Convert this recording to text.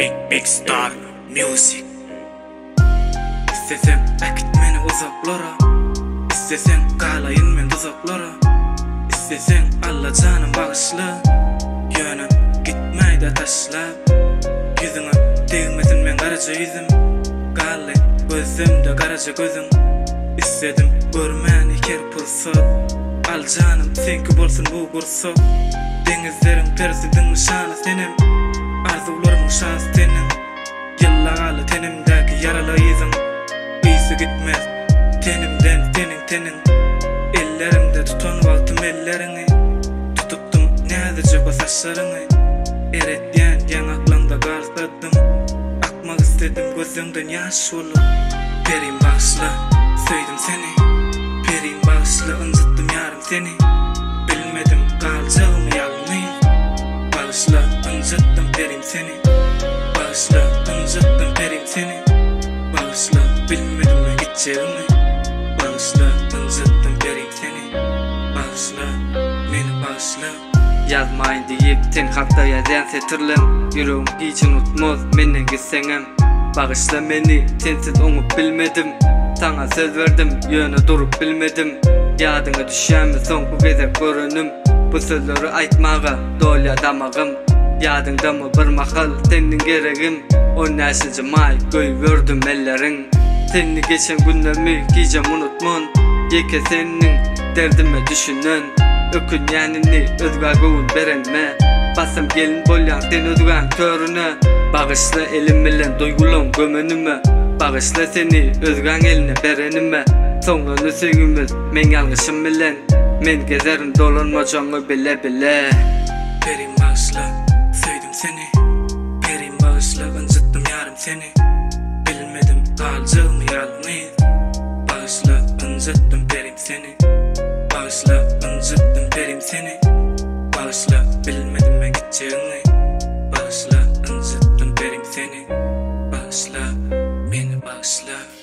Big Star Music. İstesem akit meni uzaklara, İstesen kalayın men tuzaklara, İstesen alla canım bağışla, Yönüm gitmeyde taşlap, Yüzüne değmesin men karaca yüzüm, Kalay gözümde karaca gözüm. İstedim görmeni kerpulsat, Al canım senki bolsun bu gursat. Denizlerin persidin nişanı senim, Arzularımın şans senin. Yıllarlı tenimdeki yaralı izin, İyisi gitmez tenimden tenin. Ellerimde tutan valtım ellerini, Tutuptum nezice o saçlarını. Eretyen yanaklarında karsadım, Akmak istedim gözümden yaş olup. Perim bağışla, söyledim seni, Perim bağışla, incittim yarım seni. Bilmedim kalacağımı yalnız, Bağışla, incittim perim seni. Bağışla, incittim perim seni. Bağışla, bilmedim ne gideceğimi. Bağışla, incittim perim seni. Bağışla, beni bağışla. Yazmayın deyip tenhakta yazan setirlem, Yüreğim hiç unutmaz menden gitsenem. Bağışla beni, sensiz oňup bilmedim. Sana söz verdim, yöne durup bilmedim. Yadyňa düşýärmi soňky gezek görünüm. Bu sözleri aýtmaga dolýa damagym. Yadyňdamy bir mahal senden geregim. 10 ýaşyjy may göý gördüm elleriň. Seni geçen günlerimi gijem unutman. Yeke seniň derdime düşünen. Ökünýänini özgä göwün berenme. Basam gelin bolýan sen özgän törüne. Bağışla elim bilen duygulam gömenime. Bağışla seni özgän eline berenime. Soňra söýgümiz men ýalgyşym bilen. Men gezerim dolanmajaňy bile. Perim bağışla, söyledim seni, Perim bağışla, incittim yarım seni. Bilmedim kalacağımı yalnız, Bağışla, incittim perim seni. Bağışla, incittim perim seni. Bağışla, bilmedim ne gideceğini. Bağışla, incittim perim seni. Bağışla, beni bağışla.